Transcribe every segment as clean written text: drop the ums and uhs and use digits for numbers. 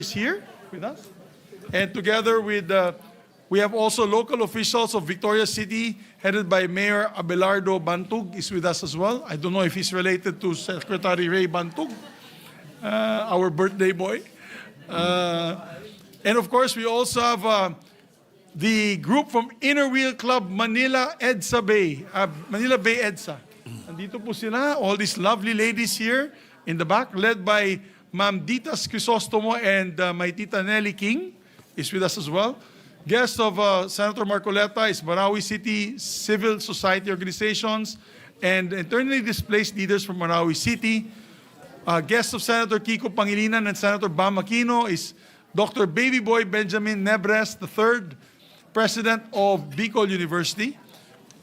is here with us. And together with, we have also local officials of Victoria City, headed by Mayor Abelardo Bantug, is with us as well. I don't know if he's related to Secretary Ray Bantug, our birthday boy. And of course, we also have the group from Inner Wheel Club Manila EDSA Bay, Manila Bay EDSA. Nandito po sila, all these lovely ladies here in the back, led by Ma'am Ditas Crisostomo and my Tita Nelly King is with us as well. Guest of Senator Marcoleta is Marawi City Civil Society Organizations and internally displaced leaders from Marawi City. Guest of Senator Kiko Pangilinan and Senator Bam Aquino is Dr. Baby Boy Benjamin Nebres III, President of Bicol University.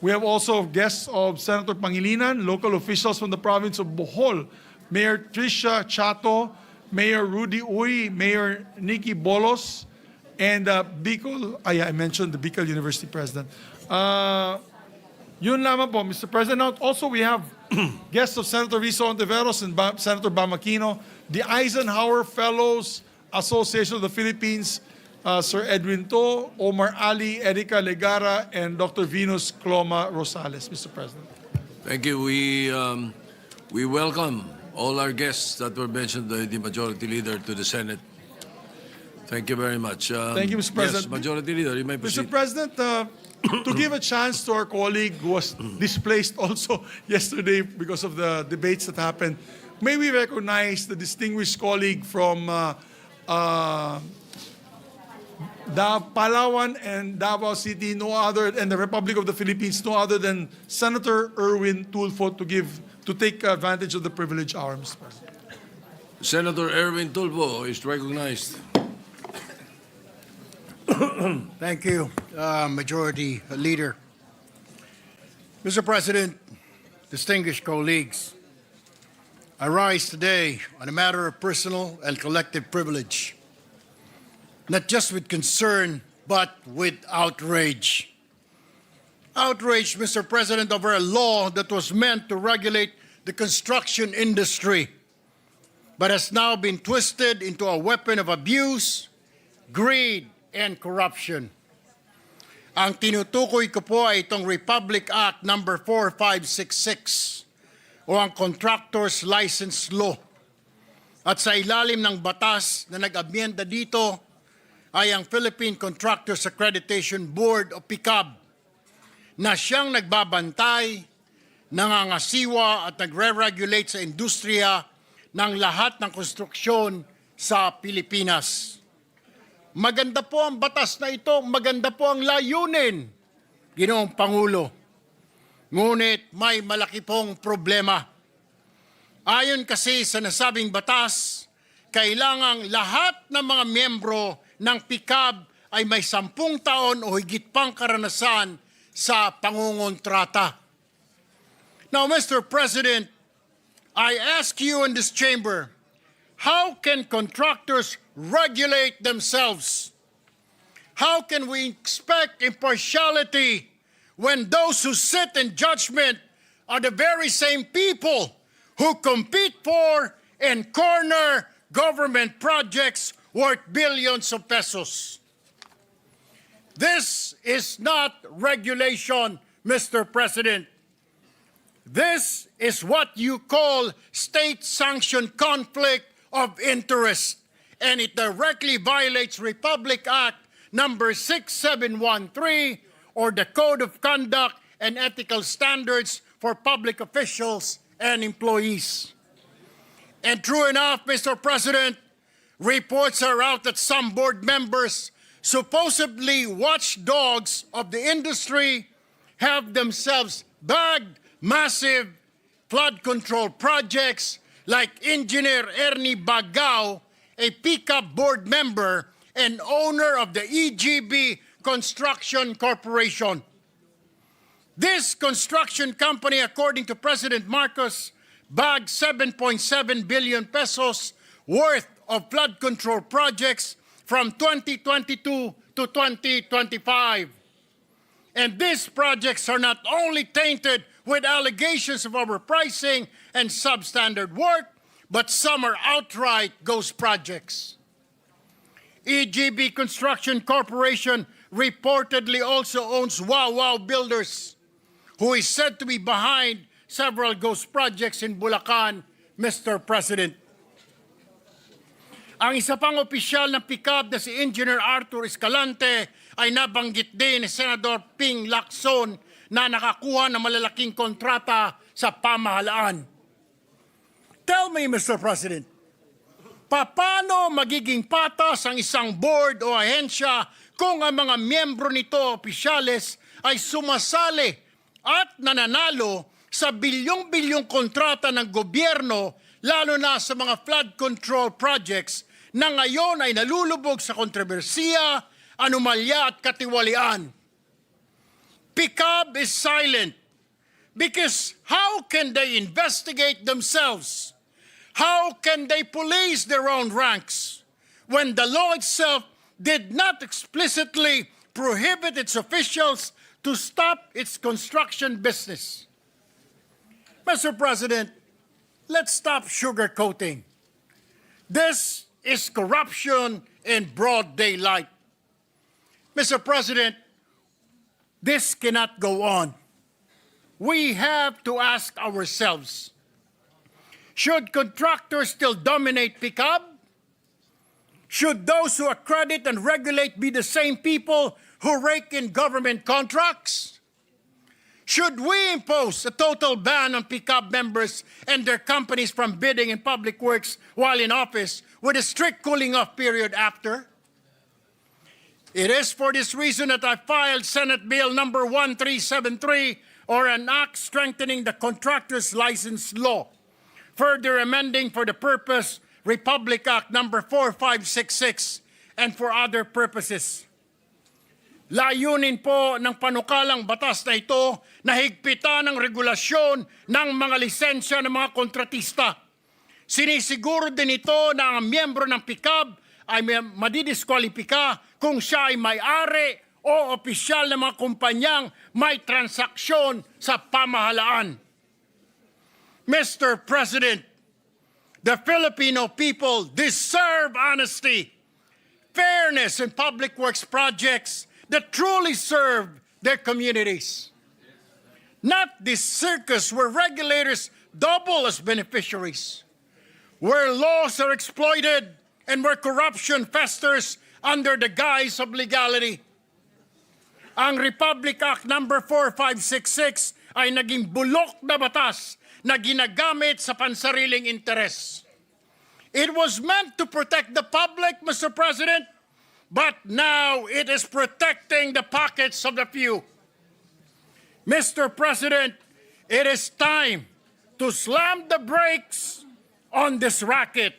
We have also guests of Senator Pangilinan, local officials from the province of Bohol, Mayor Tricia Chato, Mayor Rudy Uy, Mayor Nikki Bolos, and Bicol, I mentioned the Bicol University President. Yun lamang po, Mr. President. Now, also, we have guests of Senator Rizo Ontiveros and Senator Bam Aquino, the Eisenhower Fellows Association of the Philippines, Sir Edwin To, Omar Ali, Erica Legara, and Dr. Venus Cloma Rosales, Mr. President. Thank you. We welcome all our guests that were mentioned by the Majority Leader to the Senate. Thank you very much. Thank you, Mr. President. Yes, Majority Leader, you may proceed. Mr. President, to give a chance to our colleague who was displaced also yesterday because of the debates that happened, may we recognize the distinguished colleague from Palawan and Davao City, no other, and the Republic of the Philippines, no other than Senator Erwin Tulfo to take advantage of the privilege hour, Mr. President. Senator Erwin Tulfo is recognized. Thank you, Majority Leader. Mr. President, distinguished colleagues, I rise today on a matter of personal and collective privilege, not just with concern, but with outrage. Outrage, Mr. President, over a law that was meant to regulate the construction industry, but has now been twisted into a weapon of abuse, greed, and corruption. Ang tinutukoy ko po ay itong Republic Act No. 4566 o ang Contractors License Law. At sa ilalim ng batas na nag-amyenda dito ay ang Philippine Contractors Accreditation Board o PICAB na siyang nagbabantay, nangangasiwa at nagre-regulate sa industriya ng lahat ng konstruksyon sa Pilipinas. Maganda po ang batas na ito, maganda po ang layunin, Ginoong Pangulo. Ngunit may malaki pong problema. Ayon kasi sa nasabing batas, kailangang lahat ng mga miyembro ng PICAB ay may 10 taon o higit pang karanasan sa pangungontrata. Now, Mr. President, I ask you in this chamber, how can contractors regulate themselves? How can we expect impartiality when those who sit in judgment are the very same people who compete for and corner government projects worth billions of pesos? This is not regulation, Mr. President. This is what you call state-sanctioned conflict of interest, and it directly violates Republic Act No. 6713 or the Code of Conduct and Ethical Standards for Public Officials and Employees. And true enough, Mr. President, reports are out that some board members, supposedly watchdogs of the industry, have themselves bagged massive flood control projects like Engineer Ernie Bagao, a PICAB board member and owner of the EGB Construction Corporation. This construction company, according to President Marcos, bagged 7.7 billion pesos worth of flood control projects from 2022 to 2025. And these projects are not only tainted with allegations of overpricing and substandard work, but some are outright ghost projects. EGB Construction Corporation reportedly also owns Wow Wow Builders, who is said to be behind several ghost projects in Bulacan, Mr. President. Ang isa pang opisyal ng PICAB na si Engineer Arthur Escalante ay nabanggit din ni Senator Ping Lacson na nakakuha ng malalaking kontrata sa pamahalaan. Tell me, Mr. President, paano magiging patas ang isang board o ahensya kung ang mga miyembro nito, opisyales, ay sumasali at nananalo sa bilyong-bilyong kontrata ng gobyerno, lalo na sa mga flood control projects na ngayon ay nalulubog sa kontrobersiya, anomalya at katiwalian. PICAB is silent because how can they investigate themselves? How can they police their own ranks when the law itself did not explicitly prohibit its officials to stop its construction business? Mr. President, let's stop sugarcoating. This is corruption in broad daylight. Mr. President, this cannot go on. We have to ask ourselves, should contractors still dominate PICAB? Should those who accredit and regulate be the same people who rake in government contracts? Should we impose a total ban on PICAB members and their companies from bidding in public works while in office with a strict cooling-off period after? It is for this reason that I filed Senate Bill number 1373, or an act strengthening the contractor's license law, further amending for the purpose Republic Act number 4566 and for other purposes. Layunin po ng panukalang batas na ito na higpitan ang regulasyon ng mga lisensya ng mga kontratista. Sinisiguro din ito na ang miyembro ng PICAB ay madidiskwalipika kung siya ay may-ari o opisyal ng mga kumpanyang may transaksyon sa pamahalaan. Mr. President, the Filipino people deserve honesty, fairness in public works projects that truly serve their communities. Not this circus where regulators double as beneficiaries, where laws are exploited and where corruption festers under the guise of legality. Ang Republic Act number 4566 ay naging bulok na batas na ginagamit sa pansariling interes. It was meant to protect the public, Mr. President, but now it is protecting the pockets of the few. Mr. President, it is time to slam the brakes on this racket.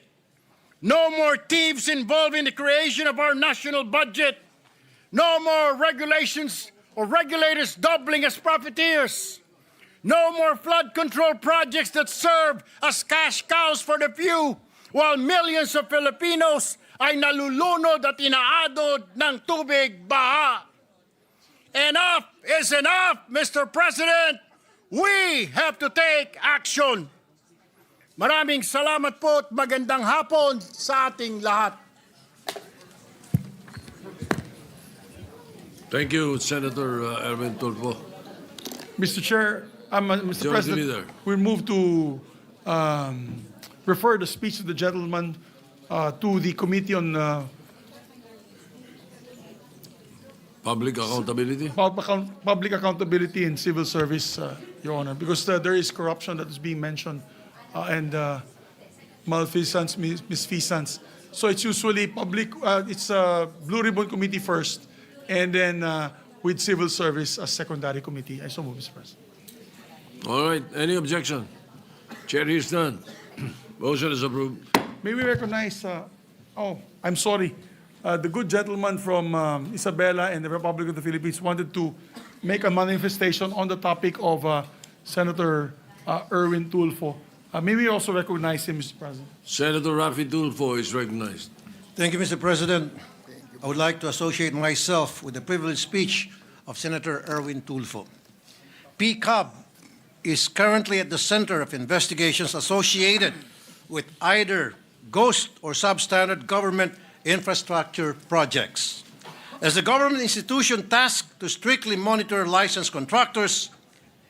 No more thieves involved in the creation of our national budget. No more regulations or regulators doubling as profiteers. No more flood control projects that serve as cash cows for the few, while millions of Filipinos ay nalulunod at inaadod ng tubig baha. Enough is enough, Mr. President. We have to take action. Maraming salamat po at magandang hapon sa ating lahat. Thank you, Senator Erwin Tulfo. Mr. Chair, Mr. Majority President, Leader. we move to refer the speech of the gentleman to the Committee on Public accountability. Public Accountability and Civil Service, Your Honor, because there is corruption that is being mentioned and malfeasance, misfeasance. So it's usually public, it's Blue Ribbon Committee first, and then with Civil Service as secondary committee. I so move, Mr. President. All right. Any objection? Chair hears none. Motion is approved. May we recognize, I'm sorry, the good gentleman from Isabela and the Republic of the Philippines wanted to make a manifestation on the topic of Senator Erwin Tulfo. May we also recognize him, Mr. President? Senator Rafi Tulfo is recognized. Thank you, Mr. President. I would like to associate myself with the privileged speech of Senator Erwin Tulfo. PCAB is currently at the center of investigations associated with either ghost or substandard government infrastructure projects. As a government institution tasked to strictly monitor licensed contractors,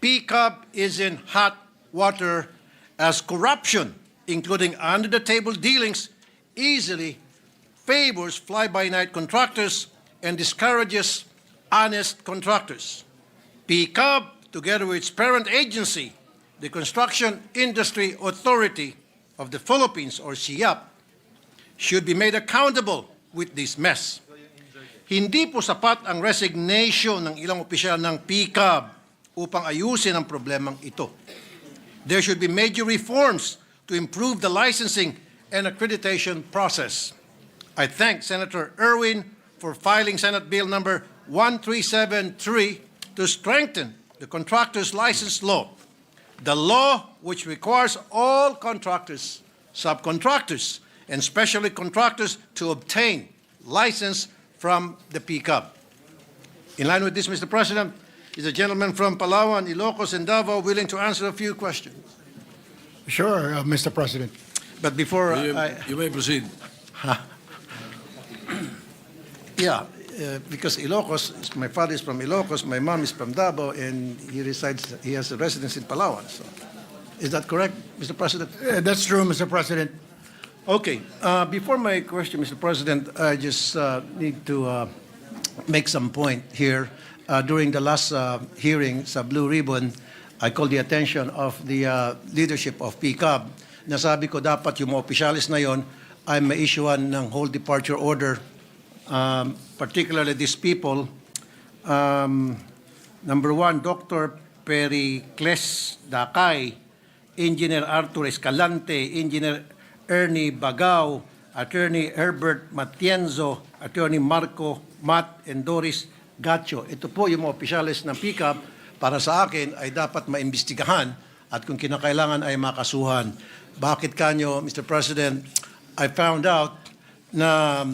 PCAB is in hot water as corruption, including under-the-table dealings, easily favors fly-by-night contractors and discourages honest contractors. PCAB, together with its parent agency, the Construction Industry Authority of the Philippines, or SIAP, should be made accountable with this mess. Hindi po sapat ang resignation ng ilang opisyal ng PCAB upang ayusin ang problemang ito. There should be major reforms to improve the licensing and accreditation process. I thank Senator Erwin for filing Senate Bill number 1373 to strengthen the contractor's license law, the law which requires all contractors, subcontractors, and specialty contractors to obtain license from the PCAB. In line with this, Mr. President, is a gentleman from Palawan, Ilocos, and Davao willing to answer a few questions. Sure, Mr. President. But before You may proceed. because Ilocos, my father is from Ilocos, my mom is from Davao, and he has a residence in Palawan. So, is that correct, Mr. President? That's true, Mr. President. Okay. Before my question, Mr. President, I just need to make some point here. During the last hearing sa Blue Ribbon, I called the attention of the leadership of PCAB. Nasabi ko dapat yung mga opisyalis na yon ay ma-issuean ng whole departure order, particularly these people. Number one, Dr. Pericles Dakay, Engineer Arthur Escalante, Engineer Ernie Bagao, Attorney Herbert Matienzo, Attorney Marco Matt, and Doris Gacho. Ito po yung mga opisyalis ng PCAB para sa akin ay dapat maimbestigahan at kung kinakailangan ay makasuhan. Bakit kanyo, Mr. President, I found out na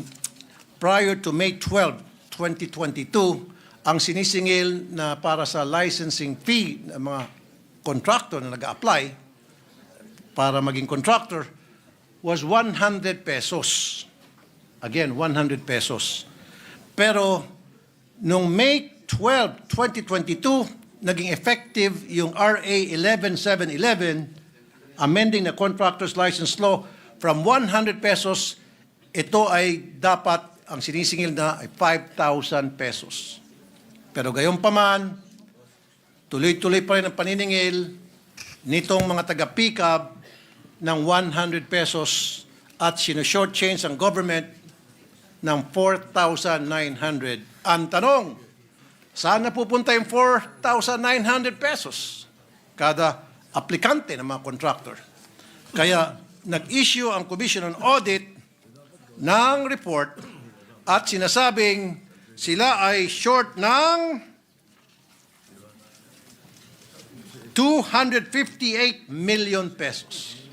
prior to May 12, 2022, ang sinisingil na para sa licensing fee ng mga contractor na nag-a-apply para maging contractor was 100 pesos. Again, 100 pesos. Pero noong May 12, 2022, naging effective yung RA 11711, amending the contractor's license law from 100 pesos, ito ay dapat, ang sinisingil na ay 5,000 pesos. Pero gayon pa man, tuloy-tuloy pa rin ang paniningil nitong mga taga-PCAB ng 100 pesos at sino-shortchange ang government ng 4,900. Ang tanong, saan napupunta yung 4,900 pesos? Kada aplikante ng mga contractor. Kaya nag-issue ang Commission on Audit ng report at sinasabing sila ay short ng 258 million pesos.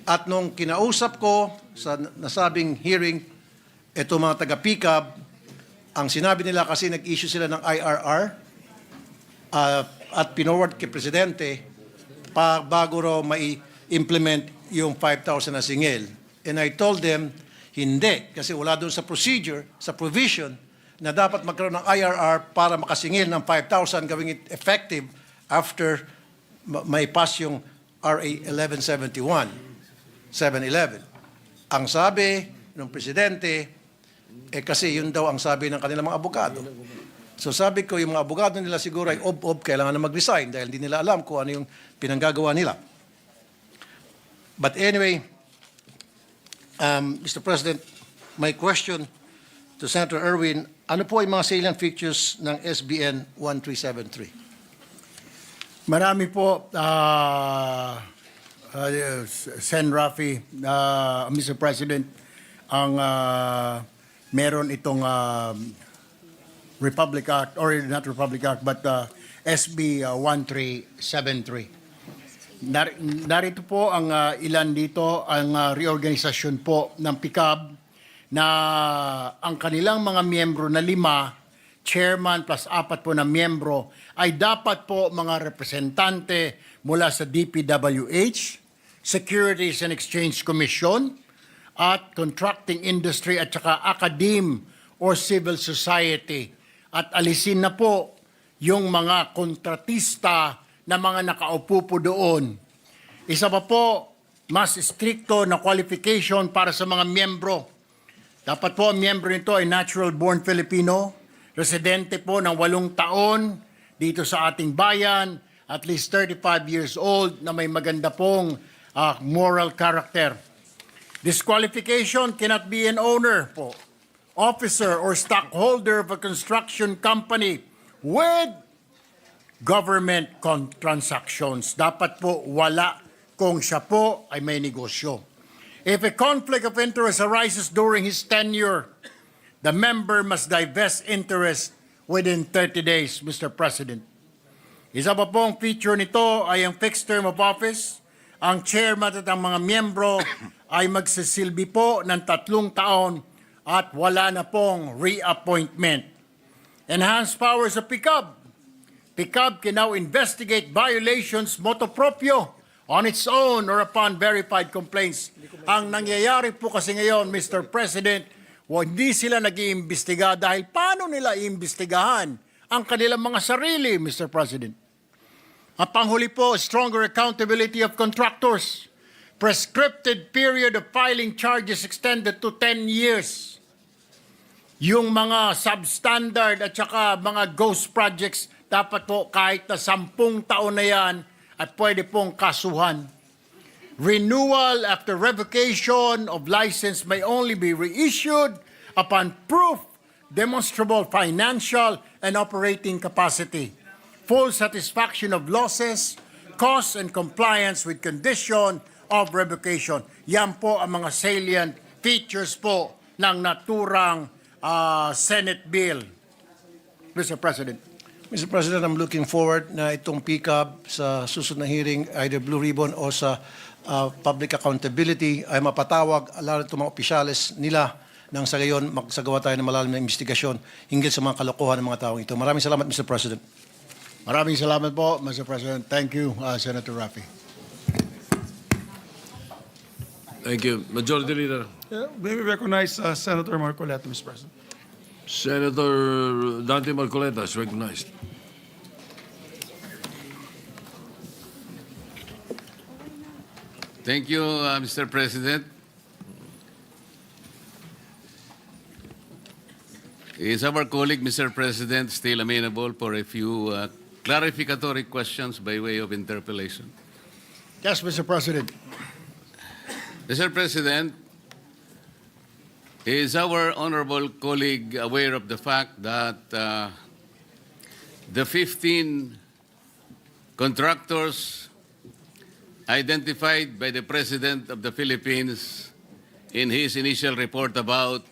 At nung kinausap ko sa nasabing hearing, ito mga taga-PCAB, ang sinabi nila kasi nag-issue sila ng IRR at pinorward kay Presidente bago raw mai-implement yung 5,000 na singil. And I told them, hindi, kasi wala doon sa procedure, sa provision, na dapat magkaroon ng IRR para makasingil ng 5,000, gawing it effective after may pass yung RA 1171. 711. Ang sabi ng Presidente, kasi yun daw ang sabi ng kanilang mga abogado. So sabi ko, yung mga abogado nila siguro ay kailangan na mag-resign dahil hindi nila alam kung ano yung pinanggagawa nila. But anyway, Mr. President, my question to Senator Erwin, ano po yung mga salient features ng SBN 1373? Marami po, Sen. Rafi, Mr. President, ang meron itong Republic Act, or not Republic Act, but SB 1373. Narito po ang ilan dito, ang reorganisasyon po ng PCAB na ang kanilang mga miyembro na 5, chairman plus 4 po na miyembro, ay dapat po mga representante mula sa DPWH, Securities and Exchange Commission, at contracting industry at saka academe or civil society. At alisin na po yung mga kontratista na mga nakaupo po doon. Isa pa po, mas stricto na qualification para sa mga miyembro. Dapat po ang miyembro nito ay natural-born Filipino, residente po ng 8 taon dito sa ating bayan, at least 35 years old na may maganda pong moral character. Disqualification cannot be an owner po, officer or stockholder of a construction company with government transactions. Dapat po wala kung siya po ay may negosyo. If a conflict of interest arises during his tenure, the member must divest interest within 30 days, Mr. President. Isa pa pong feature nito ay ang fixed term of office. Ang chairman at ang mga miyembro ay magsisilbi po ng 3 taon at wala na pong reappointment. Enhanced powers of PICAB. PICAB can now investigate violations motu proprio on its own or upon verified complaints. Ang nangyayari po kasi ngayon, Mr. President, hindi sila nag-iimbestiga dahil paano nila iimbestigahan ang kanilang mga sarili, Mr. President. Ang panghuli po, stronger accountability of contractors. Prescripted period of filing charges extended to 10 years. Yung mga substandard at saka mga ghost projects, dapat po kahit na 10 taon na yan, at pwede pong kasuhan. Renewal after revocation of license may only be reissued upon proof, demonstrable financial and operating capacity, full satisfaction of losses, costs, and compliance with condition of revocation. Yan po ang mga salient features po ng naturang Senate bill. Mr. President. Mr. President, I'm looking forward na itong PICAB sa susunod na hearing, either Blue Ribbon o sa public accountability, ay mapatawag lalo itong mga opisyales nila nang sa gayon magsagawa tayo ng malalim na investigasyon hinggil sa mga kalokohan ng mga taong ito. Maraming salamat, Mr. President. Maraming salamat po, Mr. President. Thank you, Senator Rafi. Thank you. Majority Leader. May we recognize Senator Marcoleta, Mr. President. Senator Dante Marcoleta is recognized. Thank you, Mr. President. Is our colleague, Mr. President, still amenable for a few clarificatory questions by way of interpellation? Yes, Mr. President. Mr. President, is our honorable colleague aware of the fact that the 15 contractors identified by the President of the Philippines in his initial report about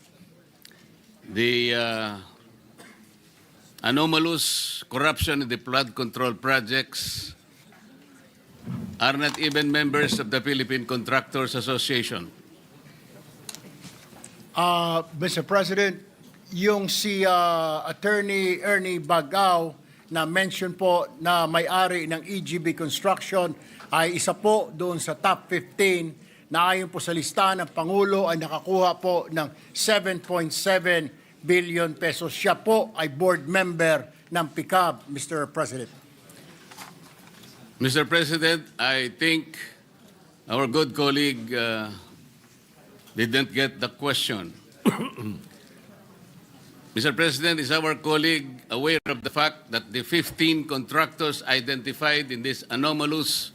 the anomalous corruption in the flood control projects are not even members of the Philippine Contractors Association? Mr. President, yung si Attorney Imee Marcos na mention po na may-ari ng EGB Construction ay isa po doon sa top 15 na ayon po sa listahan ng Pangulo ay nakakuha po ng 7.7 billion pesos. Siya po ay board member ng PICAB, Mr. President. Mr. President, I think our good colleague didn't get the question. Mr. President, is our colleague aware of the fact that the 15 contractors identified in this anomalous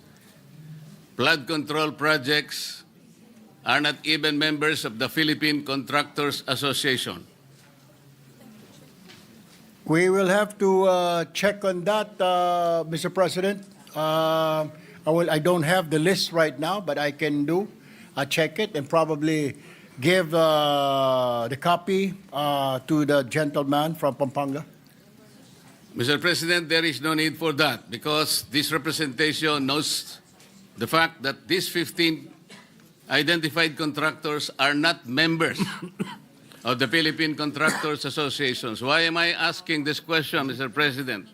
flood control projects are not even members of the Philippine Contractors Association? We will have to check on that, Mr. President. I don't have the list right now, but I can check it and probably give the copy to the gentleman from Pampanga. Mr. President, there is no need for that because this representation knows the fact that these 15 identified contractors are not members of the Philippine Contractors Associations. Why am I asking this question, Mr. President?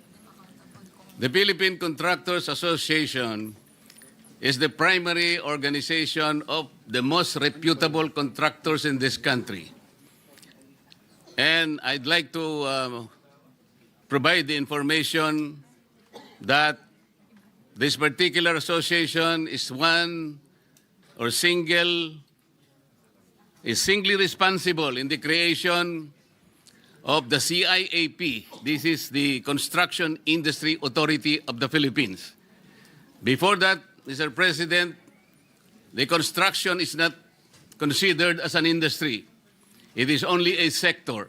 The Philippine Contractors Association is the primary organization of the most reputable contractors in this country. And I'd like to provide the information that this particular association is singly responsible in the creation of the CIAP. This is the Construction Industry Authority of the Philippines. Before that, Mr. President, the construction is not considered as an industry. It is only a sector.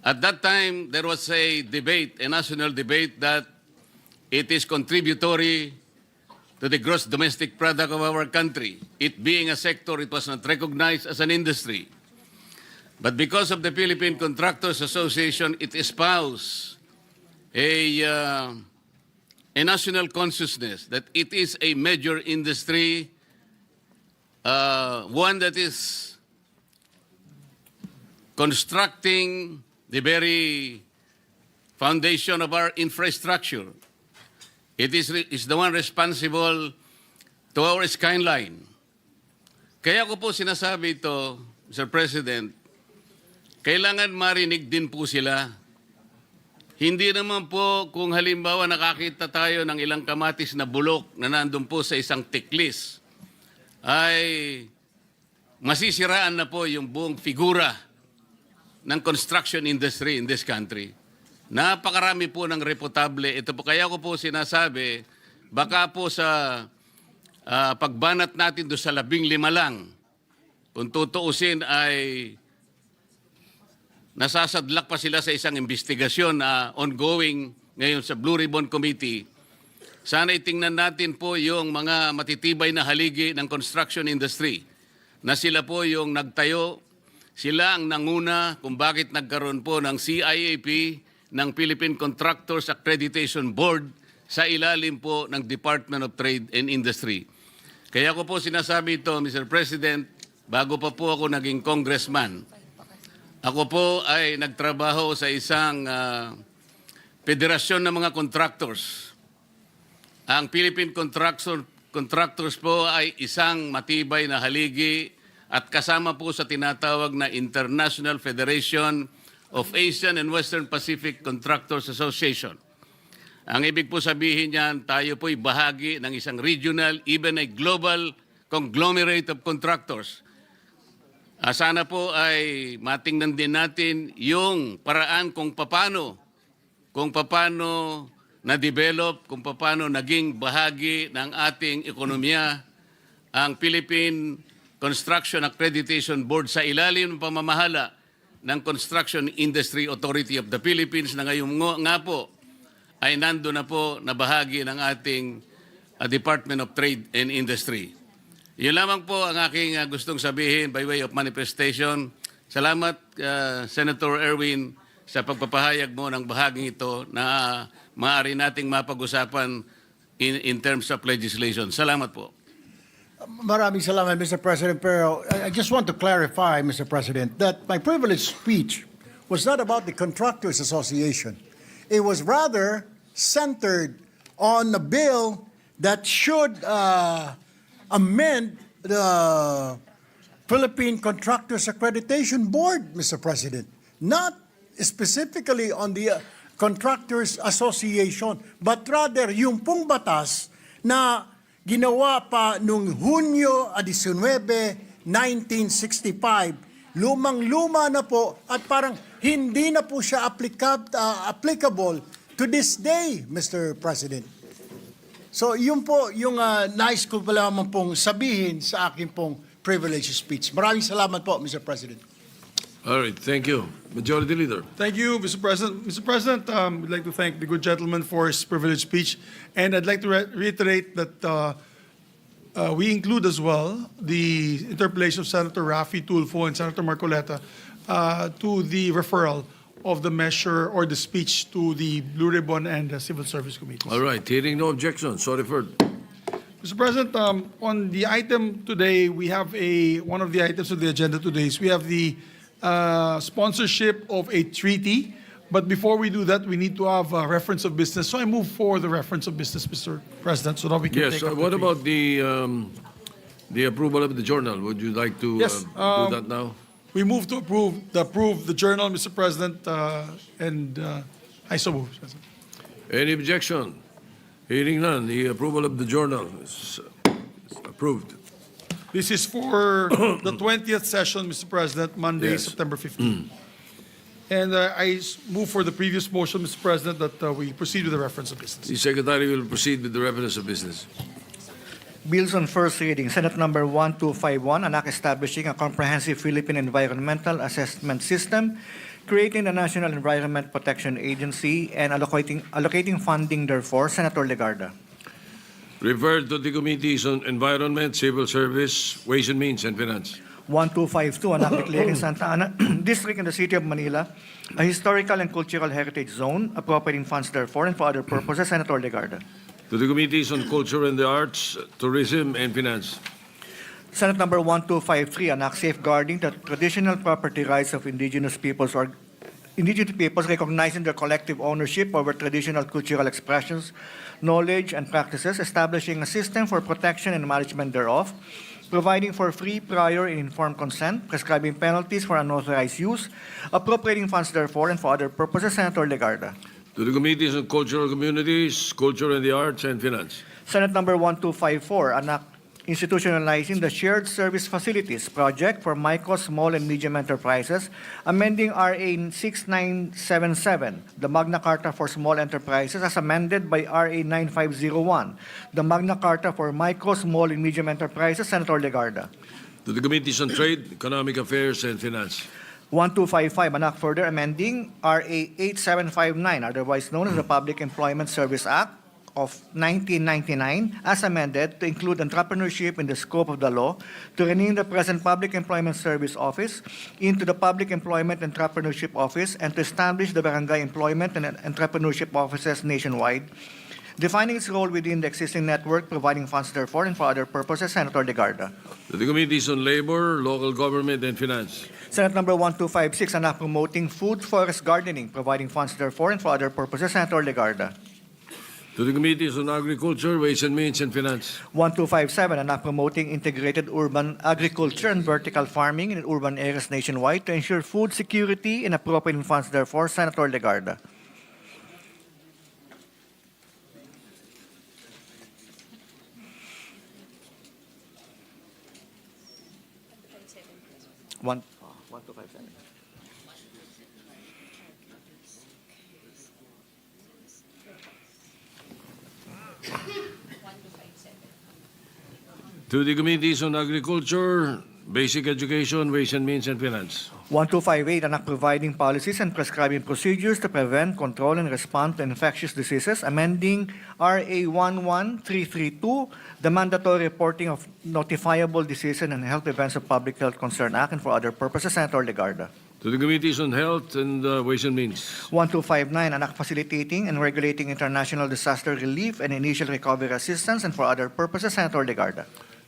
At that time, there was a debate, a national debate, that it is contributory to the gross domestic product of our country. It being a sector, it was not recognized as an industry. But because of the Philippine Contractors Association, it espoused a national consciousness that it is a major industry, one that is constructing the very foundation of our infrastructure. It is the one responsible to our skyline. Kaya ko po sinasabi ito, Mr. President, kailangan marinig din po sila. Hindi naman po kung halimbawa nakakita tayo ng ilang kamatis na bulok na nandun po sa isang tiklis, ay masisiraan na po yung buong figura ng construction industry in this country. Napakarami po ng reputable. Ito po, kaya ko po sinasabi, baka po sa pagbanat natin doon sa 15 lang, kung tutuusin ay nasasadlak pa sila sa isang investigasyon na ongoing ngayon sa Blue Ribbon Committee. Sana itingnan natin po yung mga matitibay na haligi ng construction industry na sila po yung nagtayo, sila ang nanguna kung bakit nagkaroon po ng CIAP, ng Philippine Contractors Accreditation Board sa ilalim po ng Department of Trade and Industry. Kaya ko po sinasabi ito, Mr. President, bago pa po ako naging congressman. Ako po ay nagtrabaho sa isang federasyon ng mga contractors. Ang Philippine Contractors po ay isang matibay na haligi at kasama po sa tinatawag na International Federation of Asian and Western Pacific Contractors Association. Ang ibig po sabihin niyan, tayo po'y bahagi ng isang regional, even a global conglomerate of contractors. Sana po ay matingnan din natin yung paraan kung paano na-develop, kung paano naging bahagi ng ating ekonomiya ang Philippine Construction Accreditation Board sa ilalim ng pamamahala ng Construction Industry Authority of the Philippines na ngayon nga po ay nando na po na bahagi ng ating Department of Trade and Industry. Yun lamang po ang aking gustong sabihin by way of manifestation. Salamat, Senator Erwin, sa pagpapahayag mo ng bahaging ito na maaari nating mapag-usapan in terms of legislation. Salamat po. Maraming salamat, Mr. President. Pero I just want to clarify, Mr. President, that my privileged speech was not about the Contractors Association. It was rather centered on a bill that should amend the Philippine Contractors Accreditation Board, Mr. President, not specifically on the Contractors Association, but rather yung pong batas na ginawa pa noong Hunyo 19, 1965, lumang-luma na po at parang hindi na po siya applicable to this day, Mr. President. So yun po yung nais ko pala naman pong sabihin sa aking pong privilege speech. Maraming salamat po, Mr. President. All right, thank you. Majority Leader. Thank you, Mr. President. Mr. President, we'd like to thank the good gentleman for his privileged speech. And I'd like to reiterate that we include as well the interpellation of Senator Raffy Tulfo and Senator Marcoleta to the referral of the measure or the speech to the Blue Ribbon and the Civil Service Committees. All right, hearing no objection, so referred. Mr. President, on the item today, we have one of the items of the agenda today is we have the sponsorship of a treaty But before we do that, we need to have a reference of business. So I move for the reference of business, Mr. President, so that we can Yes, take up what the about the approval of the journal? Would you like to Yes, do that now? We move to approve the journal, Mr. President, and I so move. President. Any objection? Hearing none, the approval of the journal is approved. This is for the 20th session, Mr. President, Monday, Yes. September 15. And move for the previous motion, Mr. President, that we proceed with the reference of business. The Secretary will proceed with the reference of business. Bills on first reading. Senate number 1251, an act establishing a comprehensive Philippine environmental assessment system, creating the National Environment Protection Agency, and allocating funding therefor. Senator Legarda. Referred to the Committees on Environment, Civil Service, Ways and Means, and Finance. 1252, an act declaring Santa Ana District in the City of Manila a historical and cultural heritage zone, appropriating funds therefor and for other purposes. Senator Legarda. To the Committees on Culture and the Arts, Tourism, and Finance. Senate number 1253, an act safeguarding the traditional property rights of indigenous peoples, recognizing their collective ownership over traditional cultural expressions, knowledge, and practices, establishing a system for protection and management thereof, providing for free, prior, and informed consent, prescribing penalties for unauthorized use, appropriating funds therefor and for other purposes. Senator Legarda. To the Committees on Cultural Communities, Culture and the Arts, and Finance. Senate number 1254, an act institutionalizing the Shared Service Facilities Project for micro, small, and medium enterprises, amending RA 6977, the Magna Carta for Small Enterprises, as amended by RA 9501, the Magna Carta for Micro, Small, and Medium Enterprises. Senator Legarda. To the Committees on Trade, Economic Affairs, and Finance. 1255, an act further amending RA 8759, otherwise known as the Public Employment Service Act of 1999, as amended to include entrepreneurship in the scope of the law, to rename the present Public Employment Service Office into the Public Employment Entrepreneurship Office, and to establish the Barangay Employment and Entrepreneurship Offices nationwide, defining its role within the existing network, providing funds therefor and for other purposes. Senator Legarda. To the Committees on Labor, Local Government, and Finance. Senate number 1256, an act promoting food forest gardening, providing funds therefor and for other purposes. Senator Legarda. To the Committees on Agriculture, Ways and Means, and Finance. 1257, an act promoting integrated urban agriculture and vertical farming in urban areas nationwide to ensure food security and appropriating funds therefor. Senator Legarda. One, 1257. To the Committees on Agriculture, Basic Education, Ways and Means, and Finance. 1258, an act providing policies and prescribing procedures to prevent, control, and respond to infectious diseases, amending RA 11332, the Mandatory Reporting of Notifiable Diseases and Health Events of Public Health Concern Act, and for other purposes. Senator Legarda. To the Committees on Health and Ways and Means. 1259, an act facilitating and regulating international disaster relief and initial recovery assistance, and for other purposes. Senator Legarda.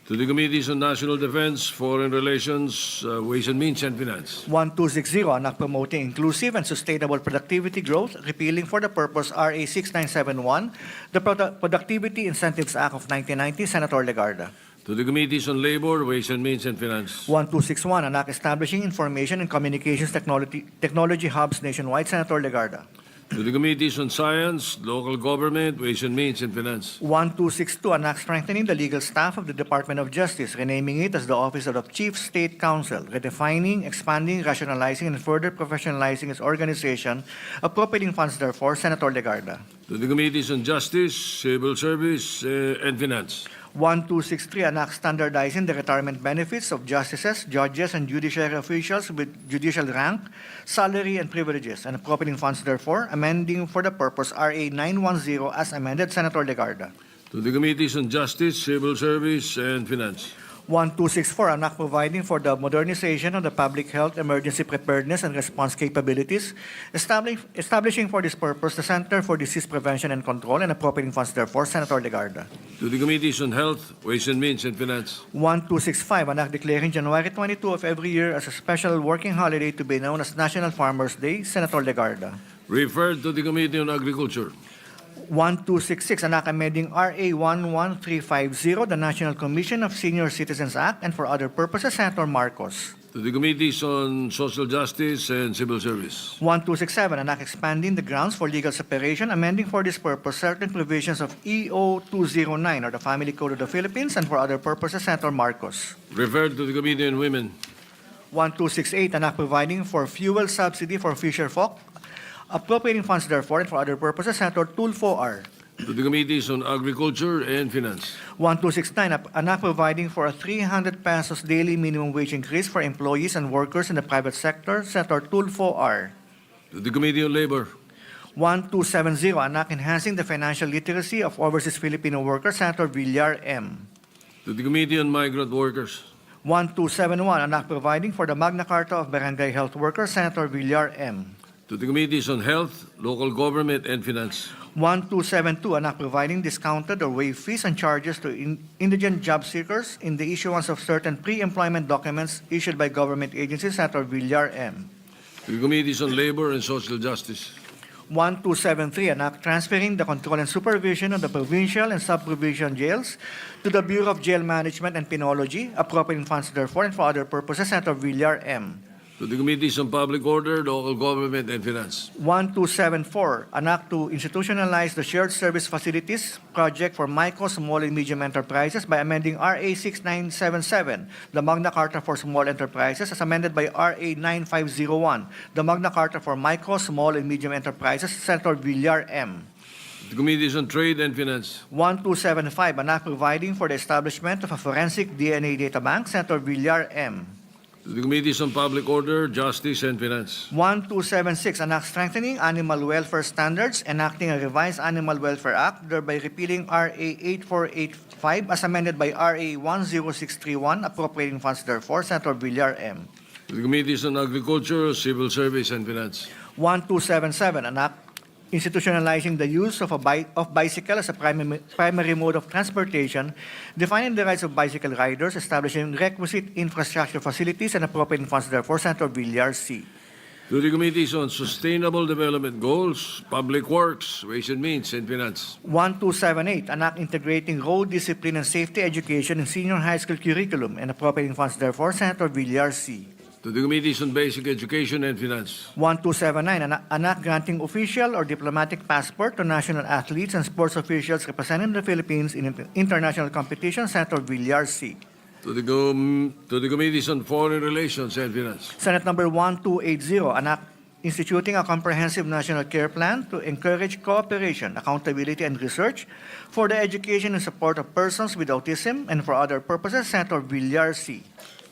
To the Committees on National Defense, Foreign Relations, Ways and Means, and Finance. 1260, an act promoting inclusive and sustainable productivity growth, repealing for the purpose RA 6971, the Productivity Incentives Act of 1990. Senator Legarda. To the Committees on Labor, Ways and Means, and Finance. 1261, an act establishing information and communications technology hubs nationwide. Senator Legarda. To the Committees on Science, Local Government, Ways and Means, and Finance. 1262, an act strengthening the legal staff of the Department of Justice, renaming it as the Office of the Chief State Counsel, redefining, expanding, rationalizing, and further professionalizing its organization, appropriating funds therefor. Senator Legarda. To the Committees on Justice, Civil Service, and Finance. 1263, an act standardizing the retirement benefits of justices, judges, and judiciary officials with judicial rank, salary, and privileges, and appropriating funds therefor, amending for the purpose RA 910 as amended. Senator Legarda. To the Committees on Justice, Civil Service, and Finance. 1264, an act providing for the modernization of the public health emergency preparedness and response capabilities, establishing for this purpose the Center for Disease Prevention and Control, and appropriating funds therefor. Senator Legarda. To the Committees on Health, Ways and Means, and Finance. 1265, an act declaring January 22 of every year as a special working holiday to be known as National Farmers' Day. Senator Legarda. Referred to the Committee on Agriculture. 1266, an act amending RA 11350, the National Commission of Senior Citizens Act, and for other purposes, Senator Marcos. To the Committees on Social Justice and Civil Service. 1267, an act expanding the grounds for legal separation, amending for this purpose certain provisions of EO 209, or the Family Code of the Philippines, and for other purposes, Senator Marcos. Referred to the Committee on Women. 1268, an act providing for fuel subsidy for fisher folk, appropriating funds therefore, and for other purposes, Senator Tulfo R. To the Committees on Agriculture and Finance. 1269, an act providing for a 300 pesos daily minimum wage increase for employees and workers in the private sector, Senator Tulfo R. To the Committee on Labor. 1270, an act enhancing the financial literacy of overseas Filipino workers, Senator Villar M. To the Committee on Migrant Workers. 1271, an act providing for the Magna Carta of Barangay Health Workers, Senator Villar M. To the Committees on Health, Local Government, and Finance. 1272, an act providing discounted or waived fees and charges to indigent job seekers in the issuance of certain pre-employment documents issued by government agencies, Senator Villar M. To the Committees on Labor and Social Justice. 1273, an act transferring the control and supervision of the provincial and sub-provincial jails to the Bureau of Jail Management and Penology, appropriating funds therefore, and for other purposes, Senator Villar M. To the Committees on Public Order, Local Government, and Finance. 1274, an act to institutionalize the shared service facilities project for micro, small, and medium enterprises by amending RA 6977, the Magna Carta for Small Enterprises, as amended by RA 9501, the Magna Carta for Micro, Small, and Medium Enterprises, Senator Villar M. The Committees on Trade and Finance. 1275, an act providing for the establishment of a forensic DNA data bank, Senator Villar M. To the Committees on Public Order, Justice, and Finance. 1276, an act strengthening animal welfare standards, enacting a revised Animal Welfare Act, thereby repealing RA 8485 as amended by RA 10631, appropriating funds therefore, Senator Villar M. To the Committees on Agriculture, Civil Service, and Finance. 1277, an act institutionalizing the use of bicycle as a primary mode of transportation, defining the rights of bicycle riders, establishing requisite infrastructure facilities, and appropriating funds therefore, Senator Villar C. To the Committees on Sustainable Development Goals, Public Works, Ways and Means, and Finance. 1278, an act integrating road discipline and safety education in senior high school curriculum, and appropriating funds therefore, Senator Villar C. To the Committees on Basic Education and Finance. 1279, an act granting official or diplomatic passport to national athletes and sports officials representing the Philippines in international competition, Senator Villar C. To the Committees on Foreign Relations and Finance. Senate number 1280, an act instituting a comprehensive national care plan to encourage cooperation, accountability, and research for the education and support of persons with autism and for other purposes, Senator Villar C.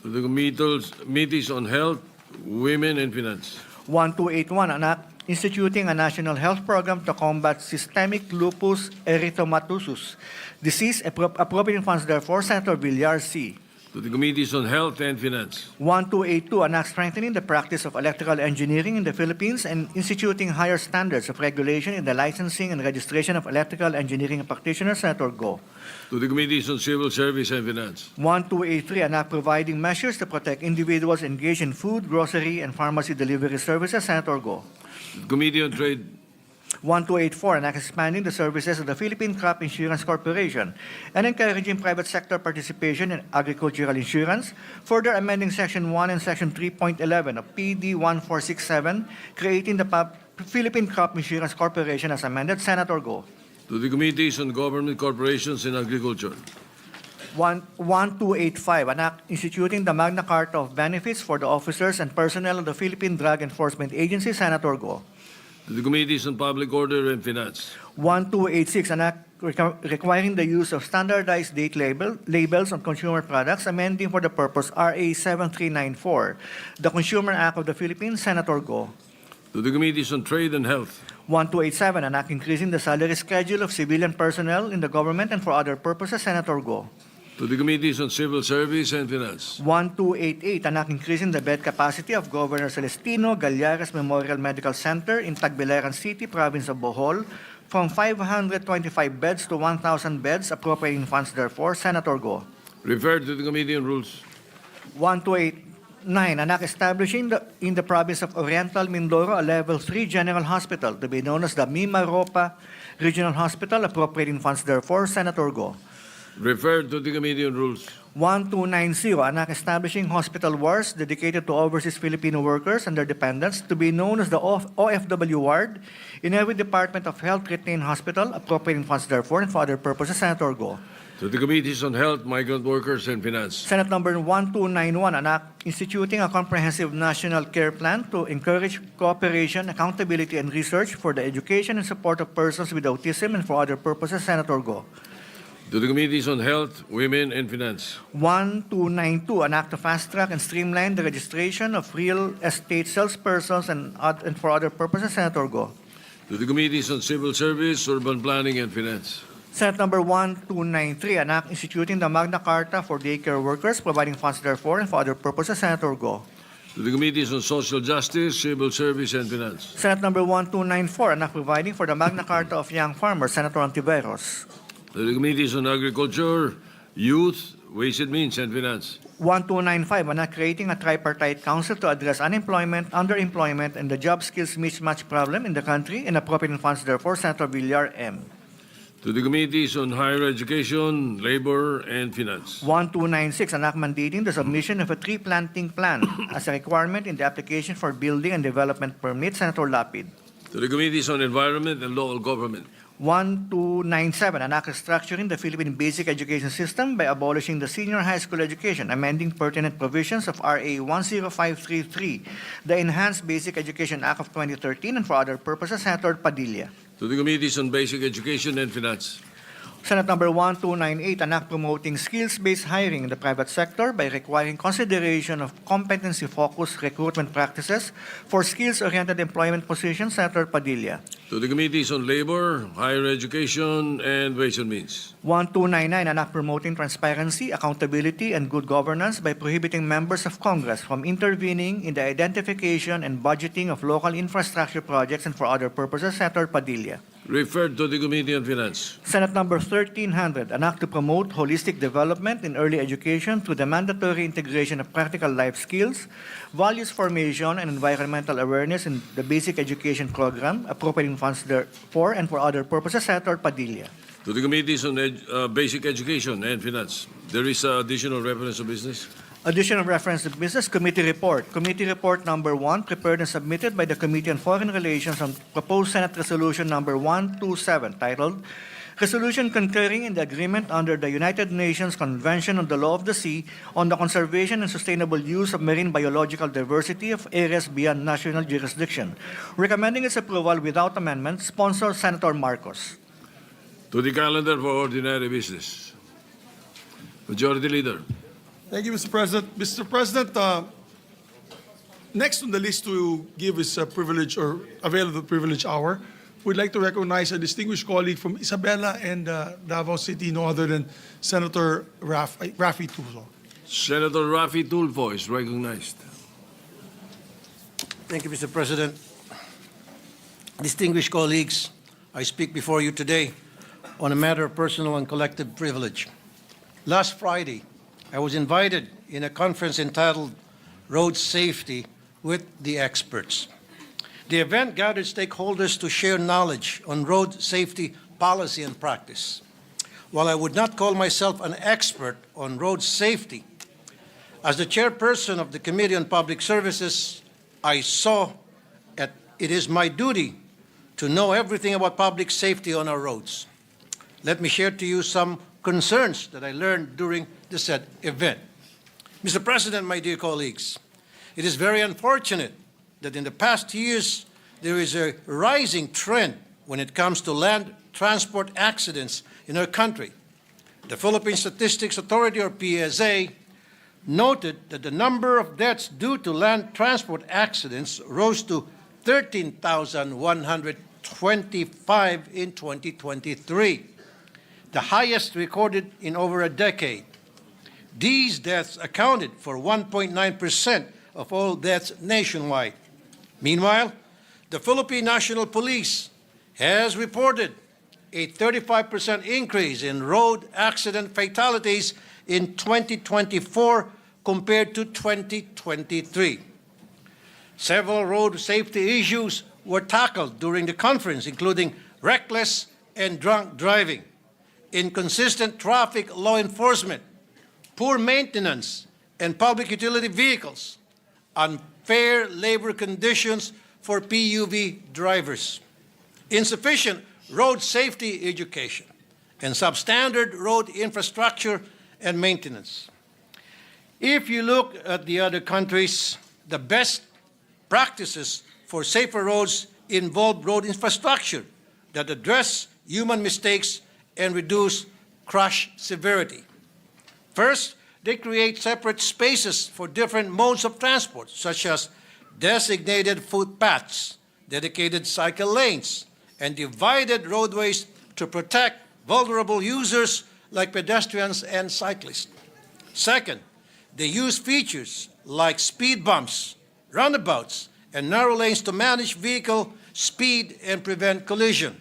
To the Committees on Health, Women, and Finance. 1281, an act instituting a national health program to combat systemic lupus erythematosus disease, appropriating funds therefore, Senator Villar C. To the Committees on Health and Finance. 1282, an act strengthening the practice of electrical engineering in the Philippines and instituting higher standards of regulation in the licensing and registration of electrical engineering practitioners, Senator Go. To the Committees on Civil Service and Finance. 1283, an act providing measures to protect individuals engaged in food, grocery, and pharmacy delivery services, Senator Go. To the Committee on Trade. 1284, an act expanding the services of the Philippine Crop Insurance Corporation and encouraging private sector participation in agricultural insurance, further amending Section 1 and Section 3.11 of PD 1467, creating the Philippine Crop Insurance Corporation as amended, Senator Go. To the Committees on Government Corporations and Agriculture. 1285, an act instituting the Magna Carta of Benefits for the officers and personnel of the Philippine Drug Enforcement Agency, Senator Go. To the Committees on Public Order and Finance. 1286, an act requiring the use of standardized date labels on consumer products, amending for the purpose RA 7394, the Consumer Act of the Philippines, Senator Go. To the Committees on Trade and Health. 1287, an act increasing the salary schedule of civilian personnel in the government and for other purposes, Senator Go. To the Committees on Civil Service and Finance. 1288, an act increasing the bed capacity of Governor Celestino Gallares Memorial Medical Center in Tagbilaran City, Province of Bohol, from 525 beds to 1,000 beds, appropriating funds therefore, Senator Go. Referred to the Committee on Rules. 1288, 9, anak establishing in the province of Oriental Mindoro a Level 3 General Hospital to be known as the Mimaropa Regional Hospital, appropriating funds therefore. Senator Go. Referred to the Committee on Rules. 1290, anak establishing hospital wards dedicated to overseas Filipino workers and their dependents to be known as the OFW ward in every Department of Health retained hospital, appropriating funds therefore and for other purposes. Senator Go. To the Committees on Health, Migrant Workers, and Finance. Senate number 1291, anak instituting a comprehensive national care plan to encourage cooperation, accountability, and research for the education and support of persons with autism and for other purposes. Senator Go. To the Committees on Health, Women, and Finance. 1292, an act to fast-track and streamline the registration of real estate salespersons and for other purposes. Senator Go. To the Committees on Civil Service, Urban Planning, and Finance. Senate number 1293, an act instituting the Magna Carta for daycare workers, providing funds therefore and for other purposes. Senator Go. To the Committees on Social Justice, Civil Service, and Finance. Senate number 1294, an act providing for the Magna Carta of young farmers. Senator Antiveros. To the Committees on Agriculture, Youth, Ways and Means, and Finance. 1295, an act creating a tripartite council to address unemployment, underemployment, and the job skills mismatch problem in the country and appropriating funds therefore. Senator Villar M. To the Committees on Higher Education, Labor, and Finance. 1296, an act mandating the submission of a tree planting plan as a requirement in the application for building and development permit. Senator Lapid. To the Committees on Environment and Local Government. 1297, an act structuring the Philippine basic education system by abolishing the senior high school education, amending pertinent provisions of RA 10533, the Enhanced Basic Education Act of 2013, and for other purposes. Senator Padilla. To the Committees on Basic Education and Finance. Senate number 1298, an act promoting skills-based hiring in the private sector by requiring consideration of competency-focused recruitment practices for skills-oriented employment positions. Senator Padilla. To the Committees on Labor, Higher Education, and Ways and Means. 1299, an act promoting transparency, accountability, and good governance by prohibiting members of Congress from intervening in the identification and budgeting of local infrastructure projects and for other purposes. Senator Padilla. Referred to the Committee on Finance. Senate number 1300, an act to promote holistic development in early education through the mandatory integration of practical life skills, values formation, and environmental awareness in the basic education program, appropriating funds therefore and for other purposes. Senator Padilla. To the Committees on Basic Education and Finance. There is additional reference to business. Additional reference to business committee report. Committee report number 1, prepared and submitted by the Committee on Foreign Relations on proposed Senate Resolution number 127, titled Resolution Concurring in the Agreement under the United Nations Convention on the Law of the Sea on the Conservation and Sustainable Use of Marine Biological Diversity of Areas Beyond National Jurisdiction. Recommending its approval without amendment, sponsor Senator Marcos. To the calendar for ordinary business. Majority Leader. Thank you, Mr. President. Mr. President, next on the list to give his privilege or avail of the privilege hour, we'd like to recognize a distinguished colleague from Isabela and Davao City, no other than Senator Raffy Tulfo. Senator Raffy Tulfo is recognized. Thank you, Mr. President. Distinguished colleagues, I speak before you today on a matter of personal and collective privilege. Last Friday, I was invited in a conference entitled Road Safety with the Experts. The event gathered stakeholders to share knowledge on road safety policy and practice. While I would not call myself an expert on road safety, as the chairperson of the Committee on Public Services, I saw that it is my duty to know everything about public safety on our roads. Let me share to you some concerns that I learned during the said event. Mr. President, my dear colleagues, it is very unfortunate that in the past years there is a rising trend when it comes to land transport accidents in our country. The Philippine Statistics Authority, or PSA, noted that the number of deaths due to land transport accidents rose to 13,125 in 2023, the highest recorded in over a decade. These deaths accounted for 1.9% of all deaths nationwide. Meanwhile, the Philippine National Police has reported a 35% increase in road accident fatalities in 2024 compared to 2023. Several road safety issues were tackled during the conference, including reckless and drunk driving, inconsistent traffic law enforcement, poor maintenance and public utility vehicles, unfair labor conditions for PUV drivers, insufficient road safety education, and substandard road infrastructure and maintenance. If you look at the other countries, the best practices for safer roads involve road infrastructure that address human mistakes and reduce crash severity. First, they create separate spaces for different modes of transport, such as designated footpaths, dedicated cycle lanes, and divided roadways to protect vulnerable users like pedestrians and cyclists. Second, they use features like speed bumps, roundabouts, and narrow lanes to manage vehicle speed and prevent collision.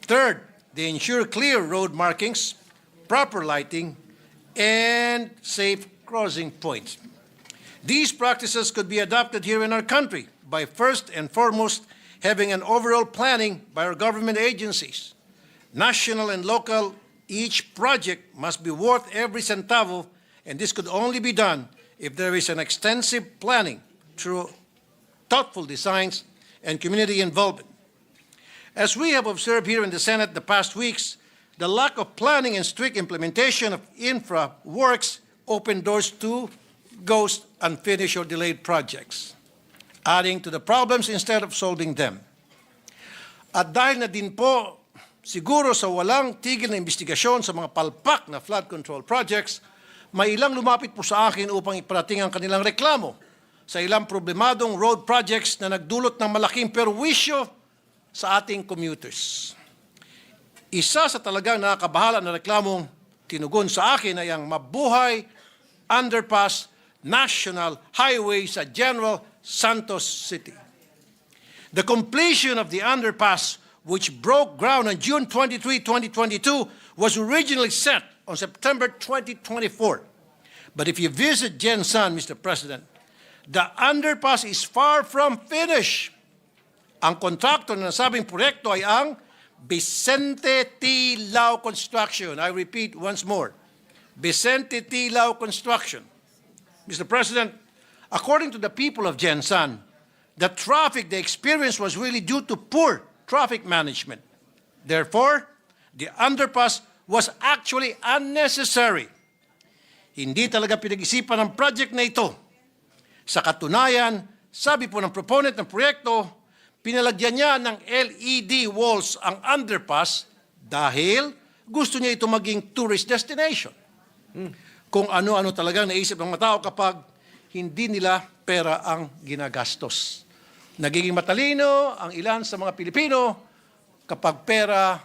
Third, they ensure clear road markings, proper lighting, and safe crossing points. These practices could be adopted here in our country by first and foremost having an overall planning by our government agencies. National and local, each project must be worth every centavo, and this could only be done if there is an extensive planning through thoughtful designs and community involvement. As we have observed here in the Senate the past weeks, the lack of planning and strict implementation of infra works open doors to ghost, unfinished, or delayed projects, adding to the problems instead of solving them. At dahil na din po siguro sa walang tigil na investigasyon sa mga palpak na flood control projects, may ilang lumapit po sa akin upang iparating ang kanilang reklamo sa ilang problemadong road projects na nagdulot ng malaking perwisyo sa ating commuters. Isa sa talagang nakakabahala na reklamong tinugon sa akin ay ang Mabuhay Underpass National Highway sa General Santos City. The completion of the underpass, which broke ground on June 23, 2022, was originally set on September 2024. But if you visit Gensan, Mr. President, the underpass is far from finished. Ang kontraktor na nasabing proyekto ay ang Vicente T. Lau Construction. I repeat once more, Vicente T. Lau Construction. Mr. President, according to the people of Gensan, the traffic they experienced was really due to poor traffic management. Therefore, the underpass was actually unnecessary. Hindi talaga pinag-isipan ang project na ito. Sa katunayan, sabi po ng proponent ng proyekto, pinalagyan niya ng LED walls ang underpass dahil gusto niya ito maging tourist destination. Kung ano-ano talagang naisip ng mga tao kapag hindi nila pera ang ginagastos. Nagiging matalino ang ilan sa mga Pilipino kapag pera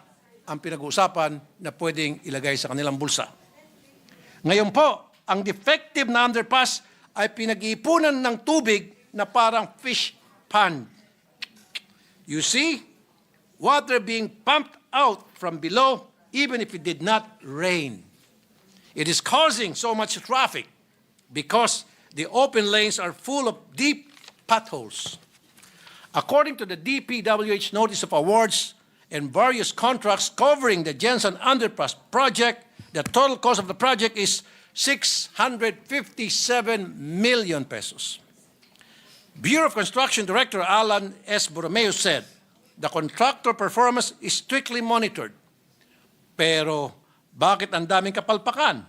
ang pinag-uusapan na pwedeng ilagay sa kanilang bulsa. Ngayon po, ang defective na underpass ay pinag-iipunan ng tubig na parang fish pond. You see, water being pumped out from below even if it did not rain. It is causing so much traffic because the open lanes are full of deep potholes. According to the DPWH Notice of Awards and various contracts covering the Gensan Underpass project, the total cost of the project is 657 million pesos. Bureau of Construction Director Alan S. Borromeo said, the contractor performance is strictly monitored. Pero bakit ang daming kapalpakan?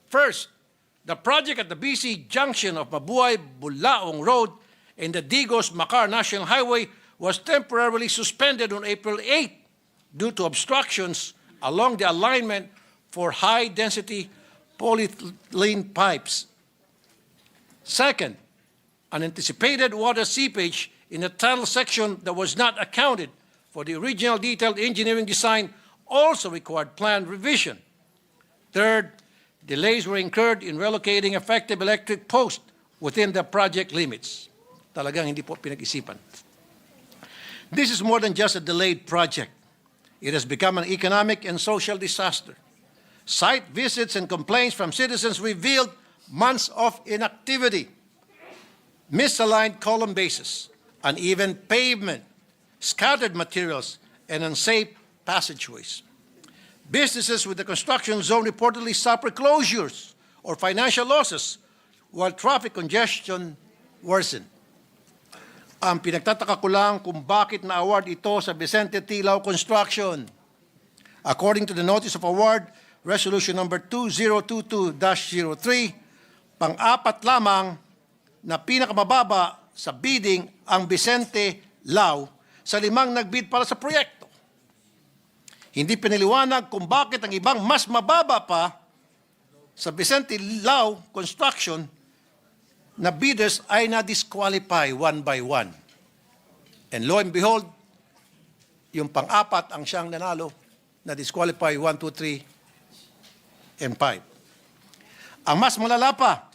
First, the project at the BC junction of Mabuhay-Bulaong Road and the Digos-Macar National Highway was temporarily suspended on April 8 due to obstructions along the alignment for high-density polyethylene pipes. Second, unanticipated water seepage in the tidal section that was not accounted for the original detailed engineering design also required plan revision. Third, delays were incurred in relocating effective electric posts within the project limits. Talagang hindi po pinag-isipan. This is more than just a delayed project. It has become an economic and social disaster. Site visits and complaints from citizens revealed months of inactivity, misaligned column bases, uneven pavement, scattered materials, and unsafe passageways. Businesses with the construction zone reportedly suffer closures or financial losses while traffic congestion worsened. Ang pinagtataka ko lang kung bakit na-award ito sa Vicente Tilao Construction. According to the Notice of Award, Resolution number 2022-03, pang-apat lamang na pinakamababa sa bidding ang Vicente Lau sa 5 nagbid para sa proyekto. Hindi piniliwanag kung bakit ang ibang mas mababa pa sa Vicente Lau Construction na bidders ay na-disqualify one by one. And lo and behold, yung pang-apat ang siyang nanalo, na-disqualify 1, 2, 3, and 5. Ang mas malala pa,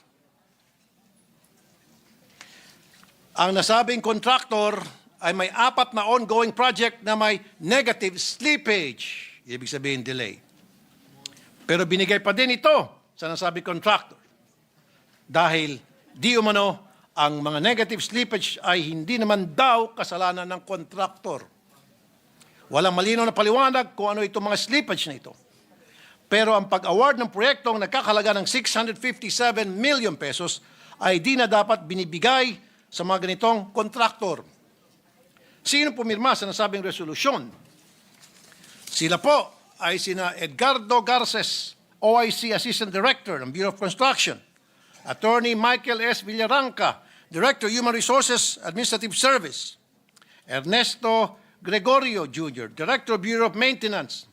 ang nasabing contractor ay may 4 na ongoing project na may negative slippage, ibig sabihin delay. Pero binigay pa din ito sa nasabing contractor dahil di umano ang mga negative slippage ay hindi naman daw kasalanan ng contractor. Walang malinaw na paliwanag kung ano itong mga slippage na ito. Pero ang pag-award ng proyektong nagkakalaga ng 657 million pesos ay di na dapat binibigay sa mga ganitong kontraktor. Sino pumirma sa nasabing resolusyon? Sila po ay sina Edgardo Garces, OIC Assistant Director ng Bureau of Construction, Attorney Michael S. Villaranca, Director Human Resources Administrative Service, Ernesto Gregorio Jr., Director Bureau of Maintenance,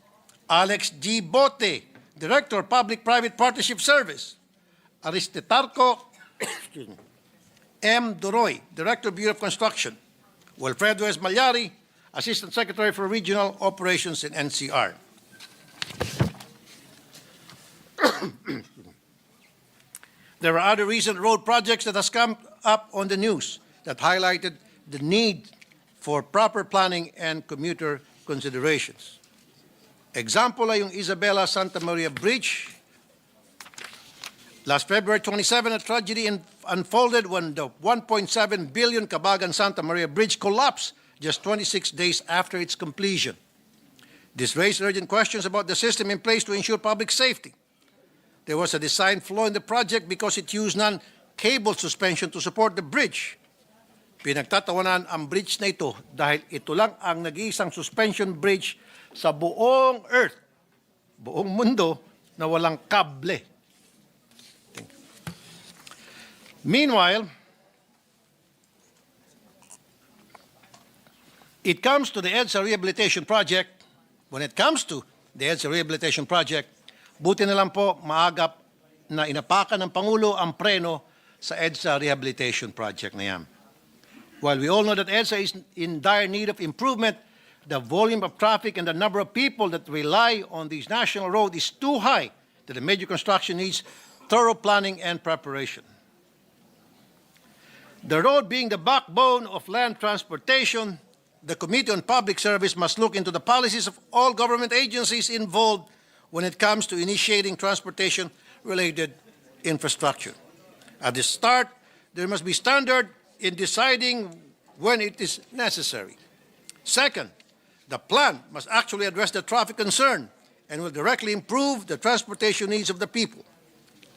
Alex G. Bote, Director Public-Private Partnership Service, Aristetarco M. Doroy, Director Bureau of Construction, Wilfredo S. Malyari, Assistant Secretary for Regional Operations in NCR. There are other recent road projects that has come up on the news that highlighted the need for proper planning and commuter considerations. Example ay yung Isabela Santa Maria Bridge. Last February 27, a tragedy unfolded when the 1.7 billion Cabagan Santa Maria Bridge collapsed just 26 days after its completion. This raised urgent questions about the system in place to ensure public safety. There was a design flaw in the project because it used non-cable suspension to support the bridge. Pinagtatawanan ang bridge na ito dahil ito lang ang nag-iisang suspension bridge sa buong Earth, buong mundo na walang kable. Meanwhile, it comes to the EDSA Rehabilitation Project. When it comes to the EDSA Rehabilitation Project, buti na lang po maagap na inapakan ng Pangulo ang preno sa EDSA Rehabilitation Project na yan. While we all know that EDSA is in dire need of improvement, the volume of traffic and the number of people that rely on these national roads is too high that the major construction needs thorough planning and preparation. The road being the backbone of land transportation, the Committee on Public Service must look into the policies of all government agencies involved when it comes to initiating transportation-related infrastructure. At the start, there must be standard in deciding when it is necessary. Second, the plan must actually address the traffic concern and will directly improve the transportation needs of the people.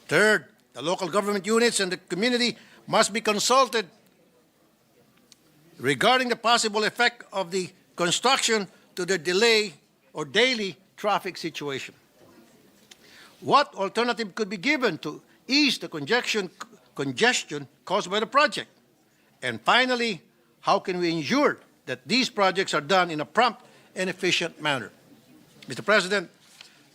Third, the local government units and the community must be consulted regarding the possible effect of the construction to the delay or daily traffic situation. What alternative could be given to ease the congestion caused by the project? And finally, how can we ensure that these projects are done in a prompt and efficient manner? Mr. President,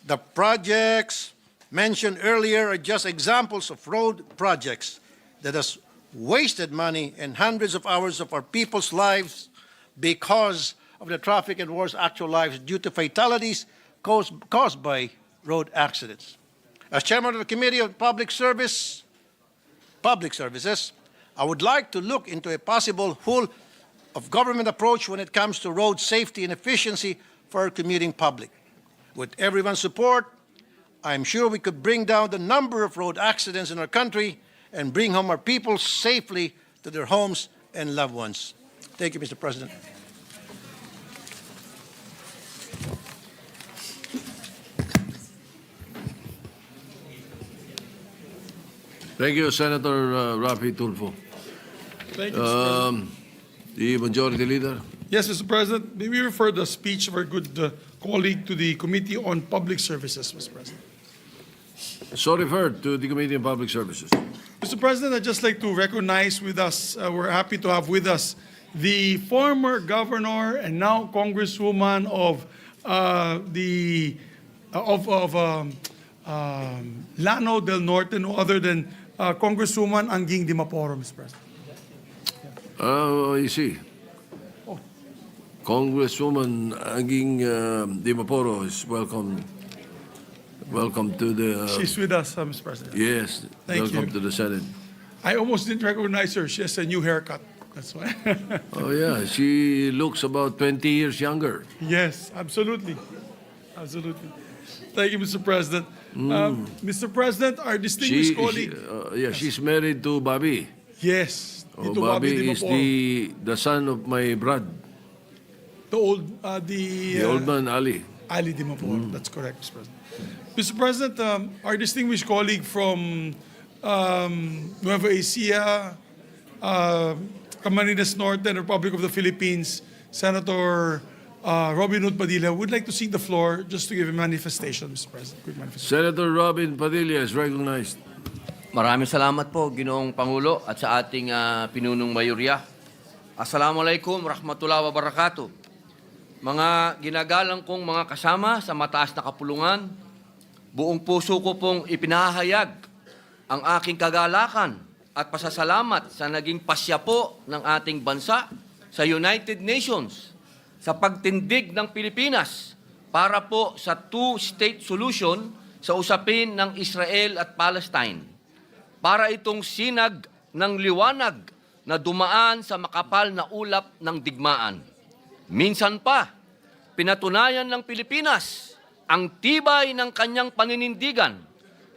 the projects mentioned earlier are just examples of road projects that has wasted money and hundreds of hours of our people's lives because of the traffic and worse actual lives due to fatalities caused by road accidents. As chairman of the Committee on Public Services, I would like to look into a possible whole of government approach when it comes to road safety and efficiency for our commuting public. With everyone's support, I'm sure we could bring down the number of road accidents in our country and bring home our people safely to their homes and loved ones. Thank you, Mr. President. Thank you, Senator Rafi Tulfo. Thank you, Mr. President. The Majority Leader. Yes, Mr. President, may we refer the speech of our good colleague to the Committee on Public Services, Mr. President. So referred to the Committee on Public Services. Mr. President, I'd just like to recognize with us, we're happy to have with us the former governor and now Congresswoman of Llano del Norte, no other than Congresswoman Anguing Dimaporo, Mr. President. I see. Congresswoman Aging Dimaporo is welcome. Welcome to the. She's with us, Mr. President. Yes, Thank welcome you. to the Senate. I almost didn't recognize her. She has a new haircut. That's why. Oh yeah, she looks about 20 years younger. Yes, absolutely. Absolutely. Thank you, Mr. President. Mr. President, our distinguished colleague. She's married to Bobby. Yes. Oh, Tito Bobby is Dimaporo. the son of my brad, The old, the old man Ali. Ali Dimaporo. That's correct, Mr. President. Mr. President, our distinguished colleague from Nueva Ecija, Camarines Norte, and Republic of the Philippines, Senator Robin Hood Padilla, would like to seek the floor just to give a manifestation, Mr. President. Quick manifestation. Senator Robin Padilla is recognized. Maraming salamat po, Ginoong Pangulo, at sa ating pinunong mayorya. Assalamualaikum warahmatullahi wabarakatuh. Mga ginagalang kong mga kasama sa mataas na kapulungan, buong puso ko pong ipinahayag ang aking kagalakan at pasasalamat sa naging pasyapo ng ating bansa sa United Nations sa pagtindig ng Pilipinas para po sa two-state solution sa usapin ng Israel at Palestine. Para itong sinag ng liwanag na dumaan sa makapal na ulap ng digmaan. Minsan pa, pinatunayan ng Pilipinas ang tibay ng kanyang paninindigan.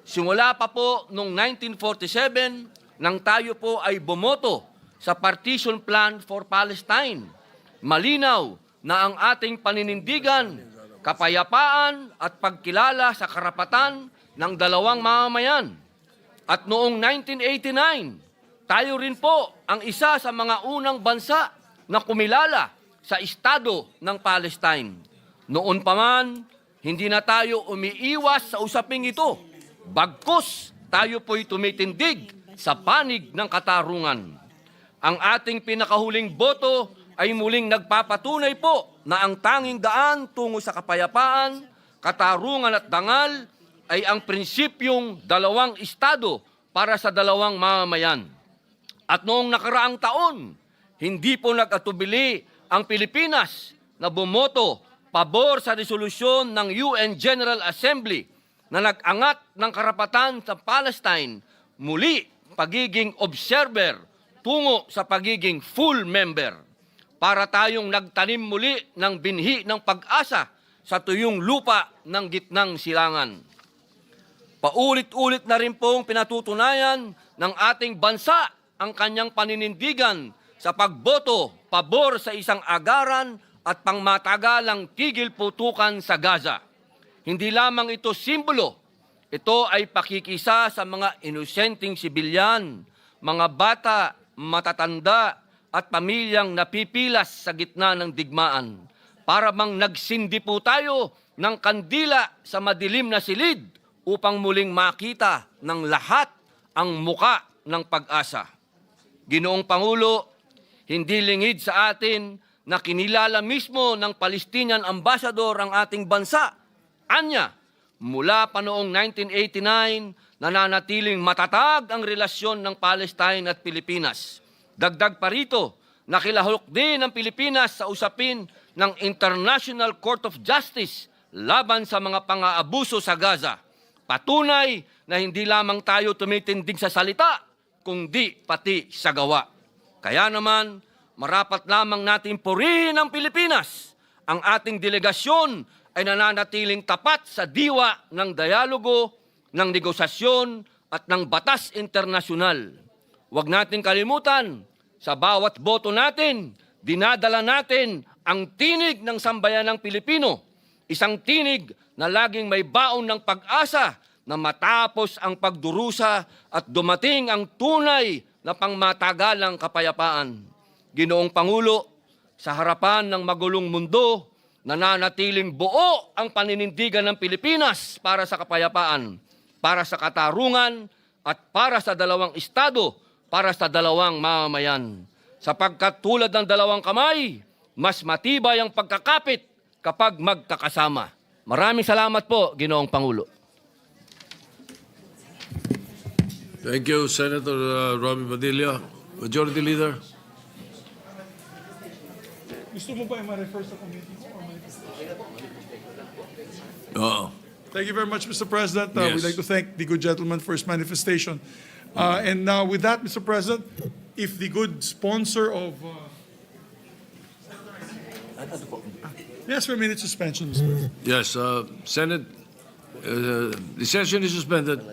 Simula pa po noong 1947 nang tayo po ay bumoto sa Partition Plan for Palestine. Malinaw na ang ating paninindigan, kapayapaan at pagkilala sa karapatan ng dalawang mamamayan. At noong 1989, tayo rin po ang isa sa mga unang bansa na kumilala sa Estado ng Palestine. Noon pa man, hindi na tayo umiiwas sa usaping ito. Bagkus, tayo po'y tumitindig sa panig ng katarungan. Ang ating pinakahuling boto ay muling nagpapatunay po na ang tanging daan tungo sa kapayapaan, katarungan at dangal ay ang prinsipyong dalawang estado para sa dalawang mamamayan. At noong nakaraang taon, hindi po nag-atubili ang Pilipinas na bumoto pabor sa resolusyon ng UN General Assembly na nag-angat ng karapatan sa Palestine, muli pagiging observer tungo sa pagiging full member. Para tayong nagtanim muli ng binhi ng pag-asa sa tuyong lupa ng gitnang silangan. Paulit-ulit na rin pong pinatutunayan ng ating bansa ang kanyang paninindigan sa pagboto pabor sa isang agaran at pangmatagalang tigil putukan sa Gaza. Hindi lamang ito simbolo, ito ay pakikisa sa mga inosenteng sibilyan, mga bata, matatanda at pamilyang napipilas sa gitna ng digmaan. Para bang nagsindi po tayo ng kandila sa madilim na silid upang muling makita ng lahat ang muka ng pag-asa. Ginoong Pangulo, hindi lingid sa atin na kinilala mismo ng Palestinian ambassador ang ating bansa. Anya, mula pa noong 1989, nananatiling matatag ang relasyon ng Palestine at Pilipinas. Dagdag pa rito, nakilahok din ang Pilipinas sa usapin ng International Court of Justice laban sa mga pang-aabuso sa Gaza. Patunay na hindi lamang tayo tumitindig sa salita, kundi pati sa gawa. Kaya naman, marapat lamang natin purihin ang Pilipinas. Ang ating delegasyon ay nananatiling tapat sa diwa ng dialogo, ng negosasyon at ng batas internasyonal. Huwag natin kalimutan, sa bawat boto natin, dinadala natin ang tinig ng sambayanang Pilipino, isang tinig na laging may baon ng pag-asa na matapos ang pagdurusa at dumating ang tunay na pangmatagalang kapayapaan. Ginoong Pangulo, sa harapan ng magulong mundo, nananatiling buo ang paninindigan ng Pilipinas para sa kapayapaan, para sa katarungan, at para sa dalawang estado, para sa dalawang mamamayan. Sapagkat tulad ng dalawang kamay, mas matibay ang pagkakapit kapag magkakasama. Maraming salamat po, Ginoong Pangulo. Thank you, Senator Romy Padilla. Majority Leader. Gusto mo ba i-refer sa committee ko? Oo. Thank you very much, Mr. President. Yes. We'd like to thank the good gentleman for his manifestation. And now with that, Mr. President, if the good sponsor of... yes, for a minute suspension, Mr. President. Yes, Senate, the session is suspended.